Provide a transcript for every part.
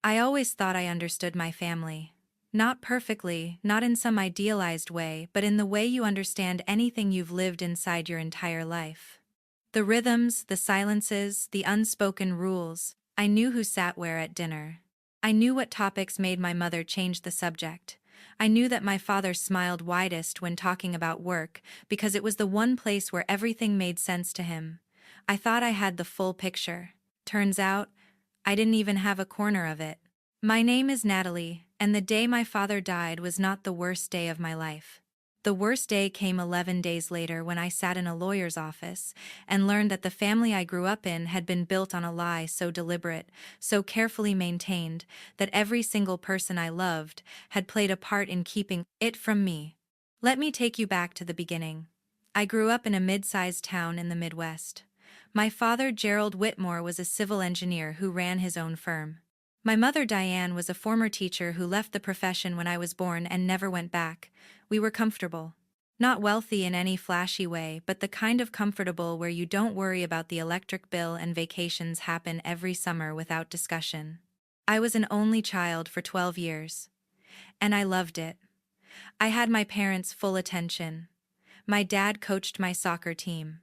I always thought I understood my family. Not perfectly, not in some idealized way, but in the way you understand anything you've lived inside your entire life. The rhythms, the silences, the unspoken rules. I knew who sat where at dinner. I knew what topics made my mother change the subject. I knew that my father smiled widest when talking about work because it was the one place where everything made sense to him. I thought I had the full picture. Turns out, I didn't even have a corner of it. My name is Natalie, and the day my father died was not the worst day of my life. The worst day came 11 days later when I sat in a lawyer's office and learned that the family I grew up in had been built on a lie so deliberate, so carefully maintained, that every single person I loved had played a part in keeping it from me. Let me take you back to the beginning. I grew up in a mid-sized town in the Midwest. My father, Gerald Whitmore, was a civil engineer who ran his own firm. My mother, Diane, was a former teacher who left the profession when I was born and never went back. We were comfortable. Not wealthy in any flashy way, but the kind of comfortable where you don't worry about the electric bill and vacations happen every summer without discussion. I was an only child for 12 years. And I loved it. I had my parents' full attention. My dad coached my soccer team.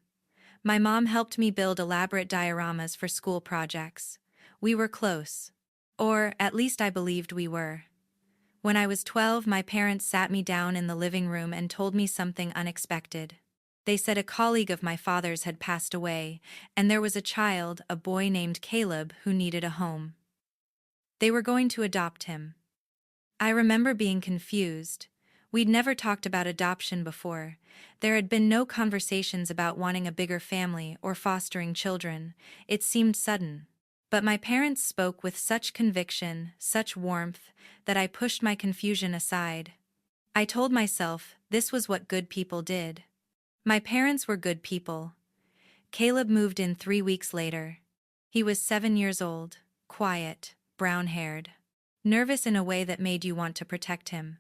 My mom helped me build elaborate dioramas for school projects. We were close. Or, at least I believed we were. When I was 12, my parents sat me down in the living room and told me something unexpected. They said a colleague of my father's had passed away, and there was a child, a boy named Caleb, who needed a home. They were going to adopt him. I remember being confused. We'd never talked about adoption before. There had been no conversations about wanting a bigger family or fostering children. It seemed sudden. But my parents spoke with such conviction, such warmth, that I pushed my confusion aside. I told myself this was what good people did. My parents were good people. Caleb moved in 3 weeks later. He was 7 years old, quiet, brown-haired, nervous in a way that made you want to protect him.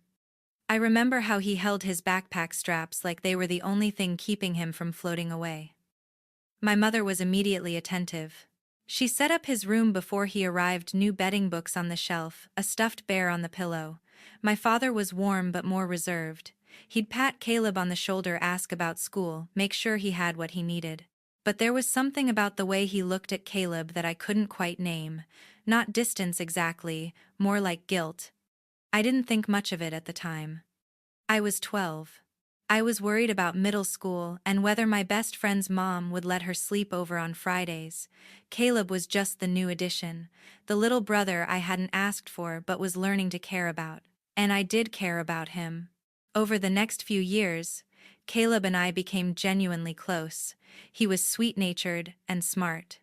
I remember how he held his backpack straps like they were the only thing keeping him from floating away. My mother was immediately attentive. She set up his room before he arrived, new bedding, books on the shelf, a stuffed bear on the pillow. My father was warm but more reserved. He'd pat Caleb on the shoulder, ask about school, make sure he had what he needed. But there was something about the way he looked at Caleb that I couldn't quite name. Not distance exactly, more like guilt. I didn't think much of it at the time. I was 12. I was worried about middle school and whether my best friend's mom would let her sleep over on Fridays. Caleb was just the new addition, the little brother I hadn't asked for but was learning to care about. And I did care about him. Over the next few years, Caleb and I became genuinely close. He was sweet-natured and smart.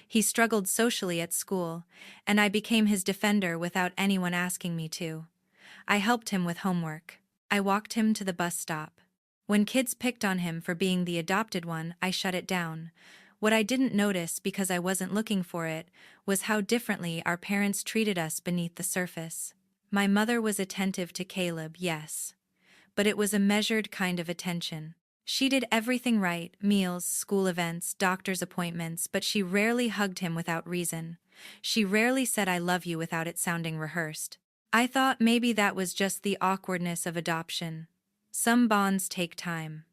He struggled socially at school, and I became his defender without anyone asking me to. I helped him with homework. I walked him to the bus stop. When kids picked on him for being the adopted one, I shut it down. What I didn't notice because I wasn't looking for it was how differently our parents treated us beneath the surface. My mother was attentive to Caleb, yes. But it was a measured kind of attention. She did everything right, meals, school events, doctor's appointments, but she rarely hugged him without reason. She rarely said I love you without it sounding rehearsed. I thought maybe that was just the awkwardness of adoption. Some bonds take time.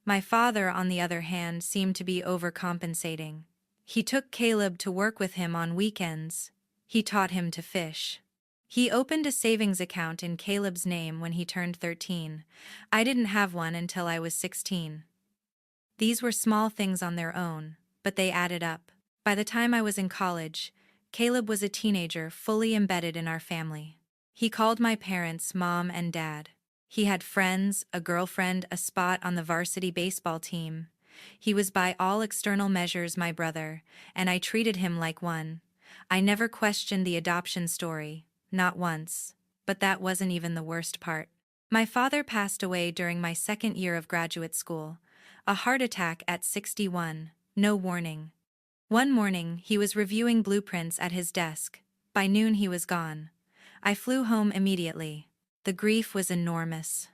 My father, on the other hand, seemed to be overcompensating. He took Caleb to work with him on weekends. He taught him to fish. He opened a savings account in Caleb's name when he turned 13. I didn't have one until I was 16. These were small things on their own, but they added up. By the time I was in college, Caleb was a teenager fully embedded in our family. He called my parents Mom and Dad. He had friends, a girlfriend, a spot on the varsity baseball team. He was by all external measures my brother, and I treated him like one. I never questioned the adoption story, not once. But that wasn't even the worst part. My father passed away during my second year of graduate school. A heart attack at 61, no warning. One morning, he was reviewing blueprints at his desk. By noon he was gone. I flew home immediately. The grief was enormous.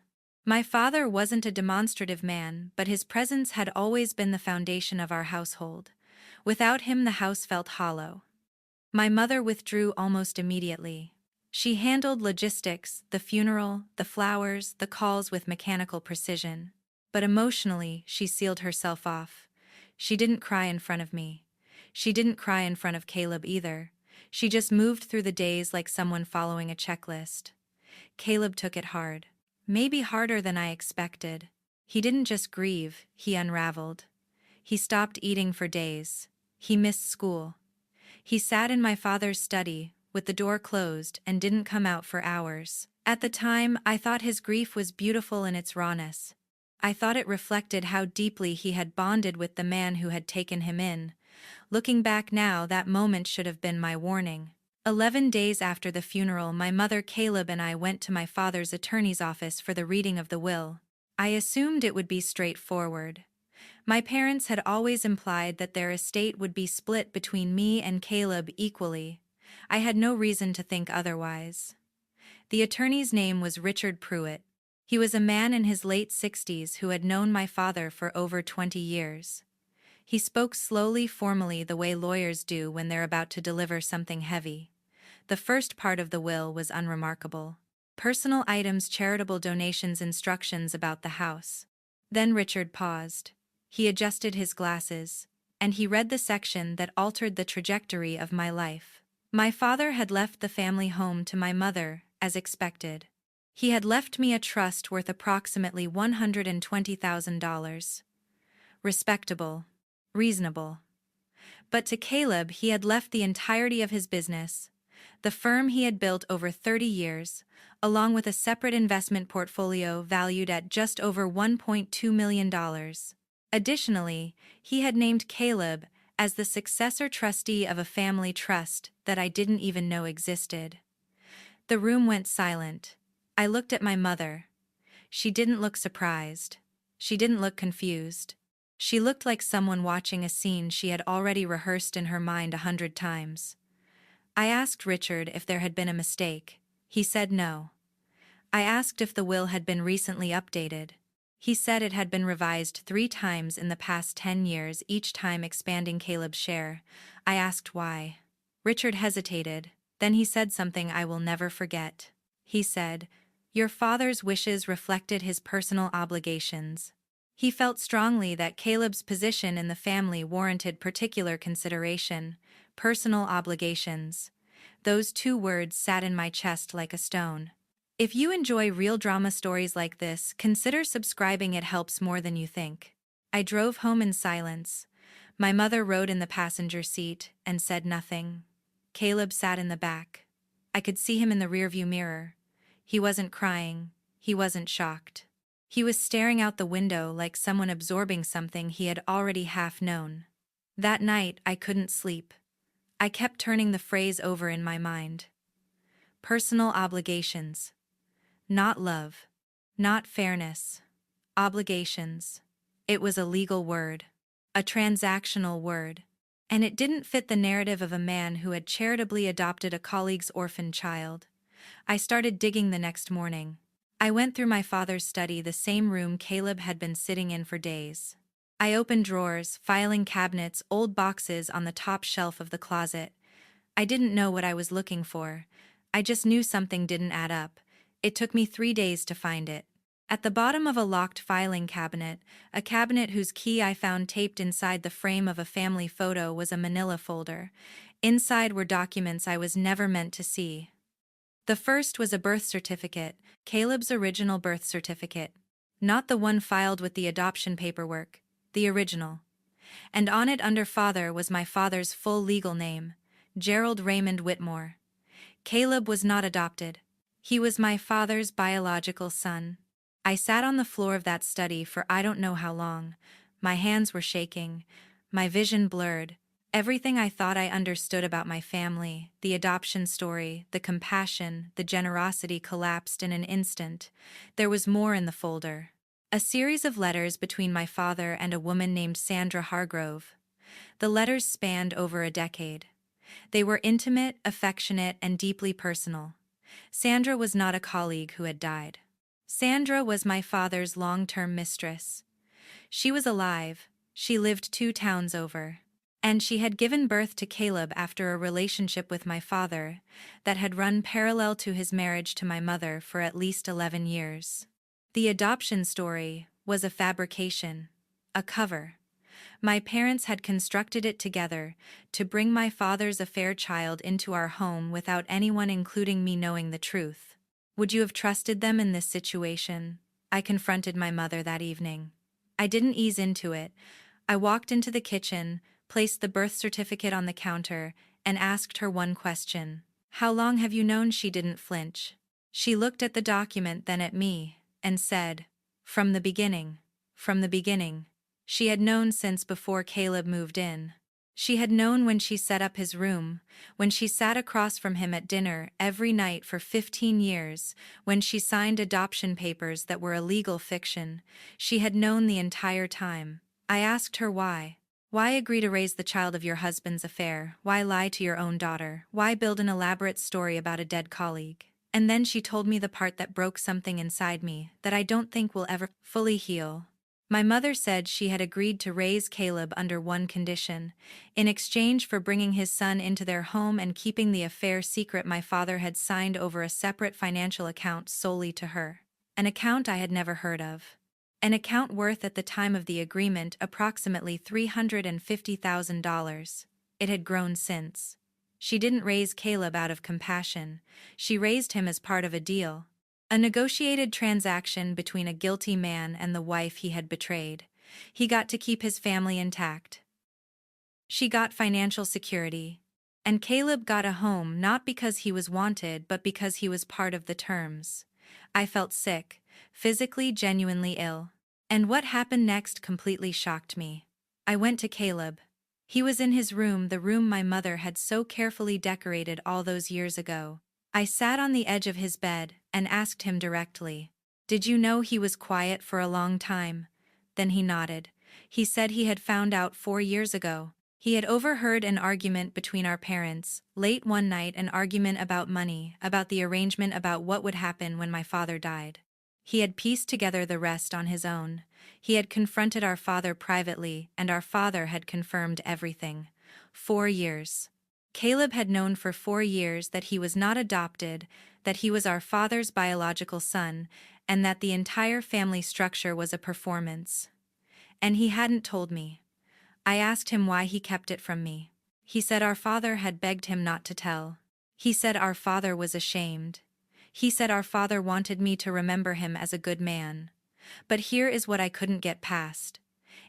My father wasn't a demonstrative man, but his presence had always been the foundation of our household. Without him, the house felt hollow. My mother withdrew almost immediately. She handled logistics, the funeral, the flowers, the calls with mechanical precision. But emotionally, she sealed herself off. She didn't cry in front of me. She didn't cry in front of Caleb either. She just moved through the days like someone following a checklist. Caleb took it hard. Maybe harder than I expected. He didn't just grieve, he unraveled. He stopped eating for days. He missed school. He sat in my father's study, with the door closed, and didn't come out for hours. At the time, I thought his grief was beautiful in its rawness. I thought it reflected how deeply he had bonded with the man who had taken him in. Looking back now, that moment should have been my warning. 11 days after the funeral, my mother Caleb and I went to my father's attorney's office for the reading of the will. I assumed it would be straightforward. My parents had always implied that their estate would be split between me and Caleb equally. I had no reason to think otherwise. The attorney's name was Richard Pruitt. He was a man in his late 60s who had known my father for over 20 years. He spoke slowly, formally, the way lawyers do when they're about to deliver something heavy. The first part of the will was unremarkable. Personal items, charitable donations, instructions about the house. Then Richard paused. He adjusted his glasses, and he read the section that altered the trajectory of my life. My father had left the family home to my mother, as expected. He had left me a trust worth approximately $120,000. Respectable. Reasonable. But to Caleb, he had left the entirety of his business, the firm he had built over 30 years, along with a separate investment portfolio valued at just over $1.2 million. Additionally, he had named Caleb as the successor trustee of a family trust that I didn't even know existed. The room went silent. I looked at my mother. She didn't look surprised. She didn't look confused. She looked like someone watching a scene she had already rehearsed in her mind 100 times. I asked Richard if there had been a mistake. He said no. I asked if the will had been recently updated. He said it had been revised 3 times in the past 10 years, each time expanding Caleb's share. I asked why. Richard hesitated. Then he said something I will never forget. He said, "Your father's wishes reflected his personal obligations." He felt strongly that Caleb's position in the family warranted particular consideration. Personal obligations. Those 2 words sat in my chest like a stone. If you enjoy real drama stories like this, consider subscribing. It helps more than you think. I drove home in silence. My mother rode in the passenger seat and said nothing. Caleb sat in the back. I could see him in the rearview mirror. He wasn't crying. He wasn't shocked. He was staring out the window like someone absorbing something he had already half known. That night, I couldn't sleep. I kept turning the phrase over in my mind. Personal obligations. Not love. Not fairness. Obligations. It was a legal word. A transactional word. And it didn't fit the narrative of a man who had charitably adopted a colleague's orphan child. I started digging the next morning. I went through my father's study, the same room Caleb had been sitting in for days. I opened drawers, filing cabinets, old boxes on the top shelf of the closet. I didn't know what I was looking for. I just knew something didn't add up. It took me 3 days to find it. At the bottom of a locked filing cabinet, a cabinet whose key I found taped inside the frame of a family photo, was a manila folder. Inside were documents I was never meant to see. The first was a birth certificate, Caleb's original birth certificate. Not the one filed with the adoption paperwork, the original. And on it, under father, was my father's full legal name, Gerald Raymond Whitmore. Caleb was not adopted. He was my father's biological son. I sat on the floor of that study for I don't know how long. My hands were shaking, my vision blurred. Everything I thought I understood about my family, the adoption story, the compassion, the generosity, collapsed in an instant. There was more in the folder. A series of letters between my father and a woman named Sandra Hargrove. The letters spanned over a decade. They were intimate, affectionate, and deeply personal. Sandra was not a colleague who had died. Sandra was my father's long-term mistress. She was alive. She lived 2 towns over. And she had given birth to Caleb after a relationship with my father that had run parallel to his marriage to my mother for at least 11 years. The adoption story was a fabrication, a cover. My parents had constructed it together to bring my father's affair child into our home without anyone, including me, knowing the truth. Would you have trusted them in this situation? I confronted my mother that evening. I didn't ease into it. I walked into the kitchen, placed the birth certificate on the counter, and asked her one question. How long have you known? She didn't flinch. She looked at the document, then at me, and said, From the beginning. From the beginning. She had known since before Caleb moved in. She had known when she set up his room, when she sat across from him at dinner every night for 15 years, when she signed adoption papers that were a legal fiction. She had known the entire time. I asked her why. Why agree to raise the child of your husband's affair? Why lie to your own daughter? Why build an elaborate story about a dead colleague? And then she told me the part that broke something inside me that I don't think will ever fully heal. My mother said she had agreed to raise Caleb under one condition. In exchange for bringing his son into their home and keeping the affair secret, my father had signed over a separate financial account solely to her. An account I had never heard of. An account worth at the time of the agreement approximately $350,000. It had grown since. She didn't raise Caleb out of compassion. She raised him as part of a deal. A negotiated transaction between a guilty man and the wife he had betrayed. He got to keep his family intact. She got financial security. And Caleb got a home, not because he was wanted but because he was part of the terms. I felt sick, physically genuinely ill. And what happened next completely shocked me. I went to Caleb. He was in his room, the room my mother had so carefully decorated all those years ago. I sat on the edge of his bed and asked him directly, Did you know he was quiet for a long time? Then he nodded. He said he had found out 4 years ago. He had overheard an argument between our parents, late one night, an argument about money, about the arrangement, about what would happen when my father died. He had pieced together the rest on his own. He had confronted our father privately, and our father had confirmed everything. 4 years. Caleb had known for 4 years that he was not adopted, that he was our father's biological son, and that the entire family structure was a performance. And he hadn't told me. I asked him why he kept it from me. He said our father had begged him not to tell. He said our father was ashamed. He said our father wanted me to remember him as a good man. But here is what I couldn't get past.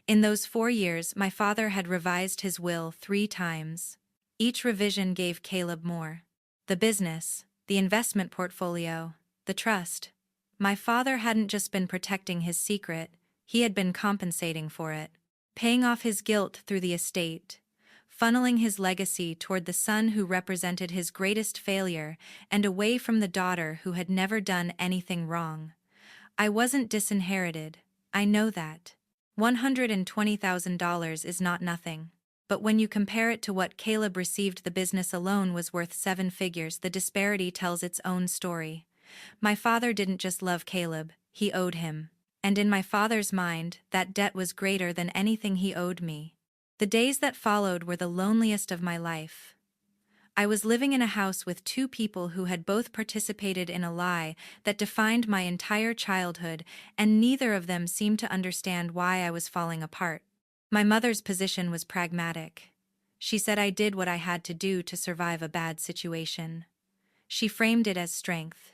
In those 4 years, my father had revised his will 3 times. Each revision gave Caleb more. The business, the investment portfolio, the trust. My father hadn't just been protecting his secret, he had been compensating for it. Paying off his guilt through the estate. Funneling his legacy toward the son who represented his greatest failure and away from the daughter who had never done anything wrong. I wasn't disinherited, I know that. $120,000 is not nothing. But when you compare it to what Caleb received, the business alone was worth 7 figures. The disparity tells its own story. My father didn't just love Caleb, he owed him. And in my father's mind, that debt was greater than anything he owed me. The days that followed were the loneliest of my life. I was living in a house with 2 people who had both participated in a lie that defined my entire childhood, and neither of them seemed to understand why I was falling apart. My mother's position was pragmatic. She said I did what I had to do to survive a bad situation. She framed it as strength.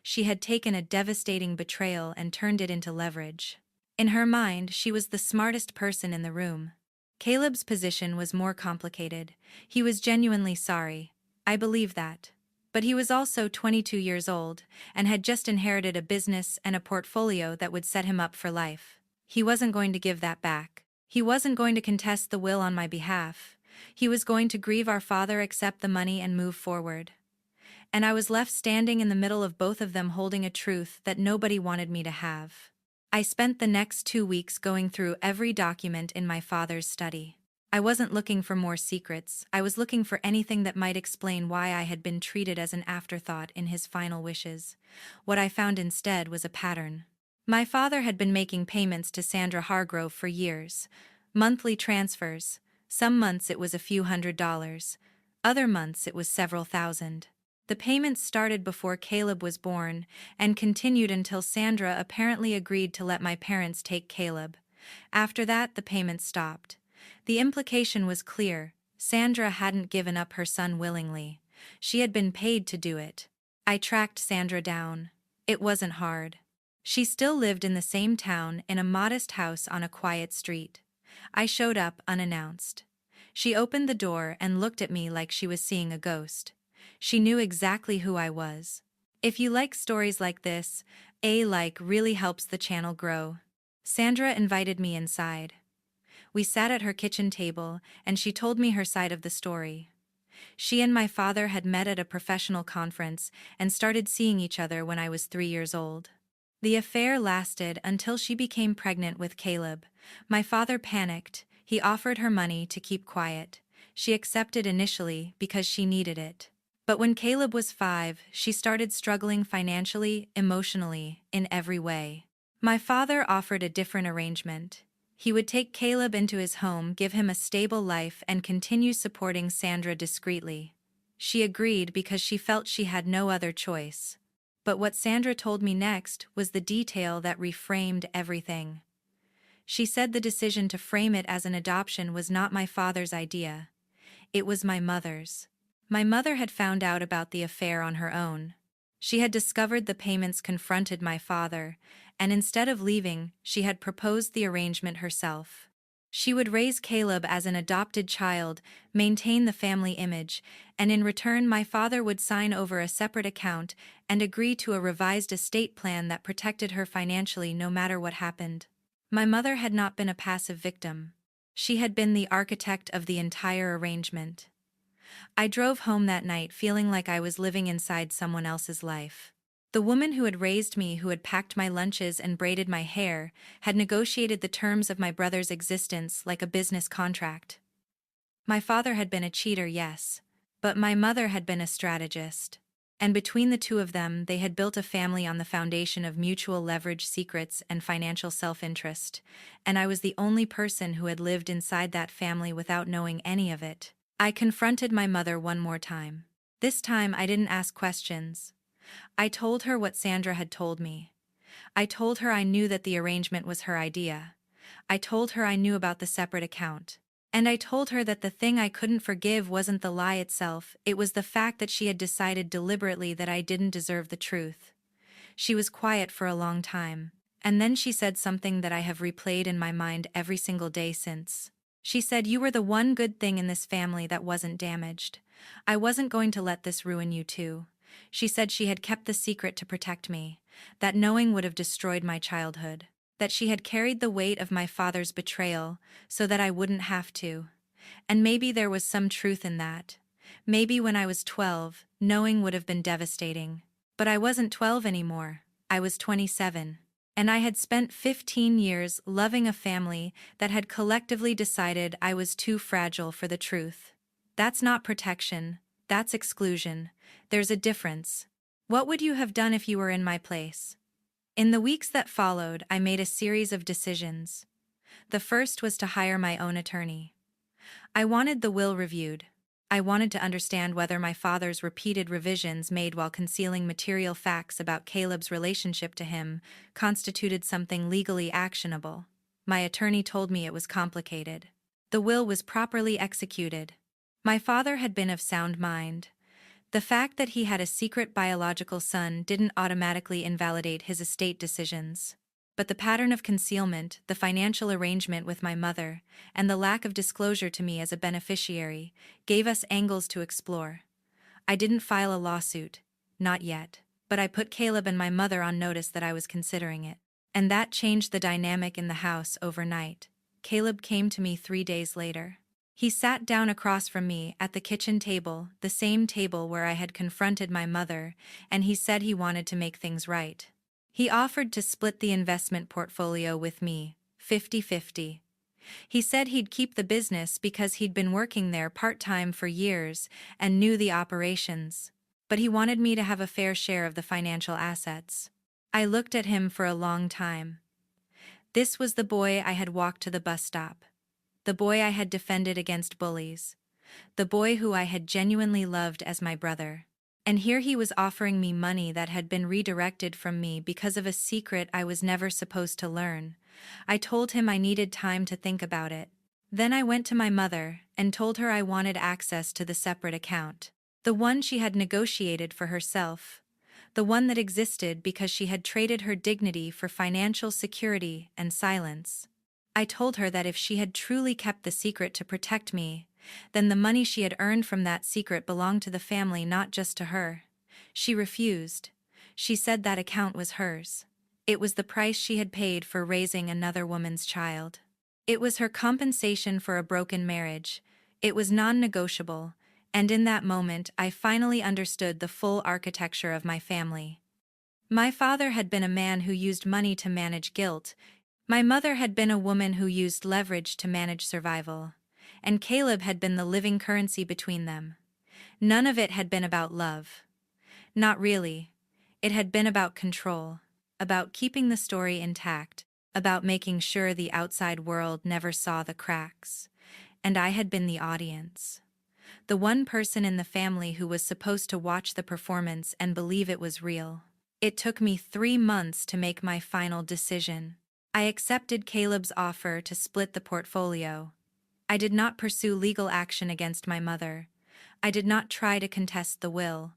She had taken a devastating betrayal and turned it into leverage. In her mind, she was the smartest person in the room. Caleb's position was more complicated. He was genuinely sorry. I believe that. But he was also 22 years old, and had just inherited a business and a portfolio that would set him up for life. He wasn't going to give that back. He wasn't going to contest the will on my behalf. He was going to grieve our father, accept the money, and move forward. And I was left standing in the middle of both of them, holding a truth that nobody wanted me to have. I spent the next 2 weeks going through every document in my father's study. I wasn't looking for more secrets, I was looking for anything that might explain why I had been treated as an afterthought in his final wishes. What I found instead was a pattern. My father had been making payments to Sandra Hargrove for years. Monthly transfers. Some months it was a few $100s. Other months it was several thousand. The payments started before Caleb was born and continued until Sandra apparently agreed to let my parents take Caleb. After that, the payments stopped. The implication was clear: Sandra hadn't given up her son willingly. She had been paid to do it. I tracked Sandra down. It wasn't hard. She still lived in the same town in a modest house on a quiet street. I showed up unannounced. She opened the door and looked at me like she was seeing a ghost. She knew exactly who I was. If you like stories like this, a like really helps the channel grow. Sandra invited me inside. We sat at her kitchen table, and she told me her side of the story. She and my father had met at a professional conference and started seeing each other when I was 3 years old. The affair lasted until she became pregnant with Caleb. My father panicked. He offered her money to keep quiet. She accepted initially because she needed it. But when Caleb was 5, she started struggling financially, emotionally, in every way. My father offered a different arrangement. He would take Caleb into his home, give him a stable life, and continue supporting Sandra discreetly. She agreed because she felt she had no other choice. But what Sandra told me next was the detail that reframed everything. She said the decision to frame it as an adoption was not my father's idea. It was my mother's. My mother had found out about the affair on her own. She had discovered the payments confronted my father, and instead of leaving, she had proposed the arrangement herself. She would raise Caleb as an adopted child, maintain the family image, and in return my father would sign over a separate account and agree to a revised estate plan that protected her financially no matter what happened. My mother had not been a passive victim. She had been the architect of the entire arrangement. I drove home that night feeling like I was living inside someone else's life. The woman who had raised me, who had packed my lunches and braided my hair, had negotiated the terms of my brother's existence like a business contract. My father had been a cheater, yes, but my mother had been a strategist. And between the two of them, they had built a family on the foundation of mutual leverage, secrets, and financial self-interest. And I was the only person who had lived inside that family without knowing any of it. I confronted my mother one more time. This time I didn't ask questions. I told her what Sandra had told me. I told her I knew that the arrangement was her idea. I told her I knew about the separate account. And I told her that the thing I couldn't forgive wasn't the lie itself, it was the fact that she had decided deliberately that I didn't deserve the truth. She was quiet for a long time, and then she said something that I have replayed in my mind every single day since. She said, "You were the one good thing in this family that wasn't damaged. I wasn't going to let this ruin you too." She said she had kept the secret to protect me, that knowing would have destroyed my childhood, that she had carried the weight of my father's betrayal so that I wouldn't have to. And maybe there was some truth in that. Maybe when I was 12, knowing would have been devastating. But I wasn't 12 anymore. I was 27. And I had spent 15 years loving a family that had collectively decided I was too fragile for the truth. That's not protection, that's exclusion. There's a difference. What would you have done if you were in my place? In the weeks that followed, I made a series of decisions. The first was to hire my own attorney. I wanted the will reviewed. I wanted to understand whether my father's repeated revisions made while concealing material facts about Caleb's relationship to him constituted something legally actionable. My attorney told me it was complicated. The will was properly executed. My father had been of sound mind. The fact that he had a secret biological son didn't automatically invalidate his estate decisions. But the pattern of concealment, the financial arrangement with my mother, and the lack of disclosure to me as a beneficiary, gave us angles to explore. I didn't file a lawsuit, not yet, but I put Caleb and my mother on notice that I was considering it. And that changed the dynamic in the house overnight. Caleb came to me 3 days later. He sat down across from me at the kitchen table, the same table where I had confronted my mother, and he said he wanted to make things right. He offered to split the investment portfolio with me, 50-50. He said he'd keep the business because he'd been working there part-time for years and knew the operations. But he wanted me to have a fair share of the financial assets. I looked at him for a long time. This was the boy I had walked to the bus stop. the boy I had defended against bullies, the boy who I had genuinely loved as my brother. And here he was offering me money that had been redirected from me because of a secret I was never supposed to learn. I told him I needed time to think about it. Then I went to my mother and told her I wanted access to the separate account. The one she had negotiated for herself. The one that existed because she had traded her dignity for financial security and silence. I told her that if she had truly kept the secret to protect me, then the money she had earned from that secret belonged to the family, not just to her. She refused. She said that account was hers. It was the price she had paid for raising another woman's child. It was her compensation for a broken marriage. It was non-negotiable, and in that moment I finally understood the full architecture of my family. My father had been a man who used money to manage guilt. My mother had been a woman who used leverage to manage survival. And Caleb had been the living currency between them. None of it had been about love. Not really. It had been about control, about keeping the story intact, about making sure the outside world never saw the cracks. And I had been the audience. The one person in the family who was supposed to watch the performance and believe it was real. It took me 3 months to make my final decision. I accepted Caleb's offer to split the portfolio. I did not pursue legal action against my mother. I did not try to contest the will.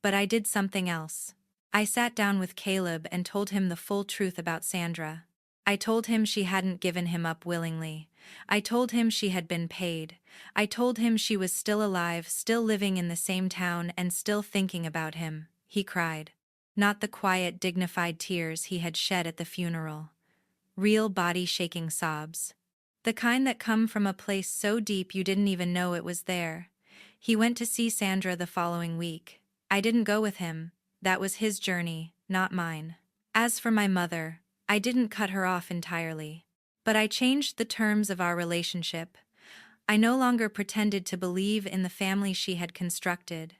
But I did something else. I sat down with Caleb and told him the full truth about Sandra. I told him she hadn't given him up willingly. I told him she had been paid. I told him she was still alive, still living in the same town, and still thinking about him. He cried. Not the quiet, dignified tears he had shed at the funeral. Real body-shaking sobs. The kind that come from a place so deep you didn't even know it was there. He went to see Sandra the following week. I didn't go with him. That was his journey, not mine. As for my mother, I didn't cut her off entirely. But I changed the terms of our relationship. I no longer pretended to believe in the family she had constructed.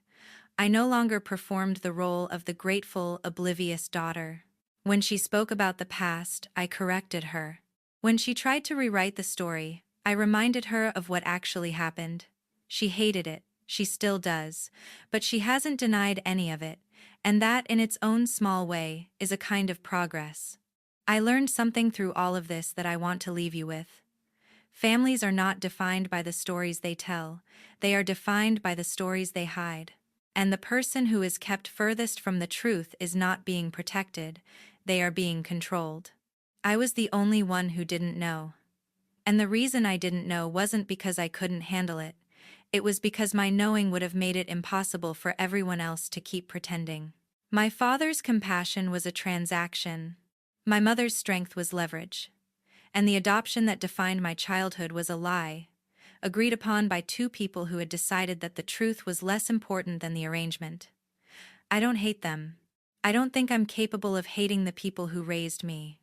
I no longer performed the role of the grateful, oblivious daughter. When she spoke about the past, I corrected her. When she tried to rewrite the story, I reminded her of what actually happened. She hated it, she still does, but she hasn't denied any of it, and that in its own small way is a kind of progress. I learned something through all of this that I want to leave you with. Families are not defined by the stories they tell, they are defined by the stories they hide. And the person who is kept furthest from the truth is not being protected, they are being controlled. I was the only one who didn't know. And the reason I didn't know wasn't because I couldn't handle it. It was because my knowing would have made it impossible for everyone else to keep pretending. My father's compassion was a transaction. My mother's strength was leverage. And the adoption that defined my childhood was a lie, agreed upon by 2 people who had decided that the truth was less important than the arrangement. I don't hate them. I don't think I'm capable of hating the people who raised me.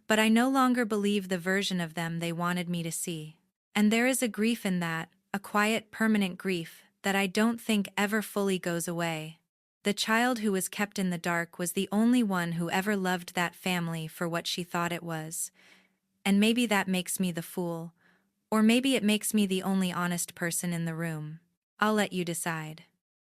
But I no longer believe the version of them they wanted me to see. And there is a grief in that, a quiet, permanent grief, that I don't think ever fully goes away. The child who was kept in the dark was the only one who ever loved that family for what she thought it was. And maybe that makes me the fool, or maybe it makes me the only honest person in the room. I'll let you decide.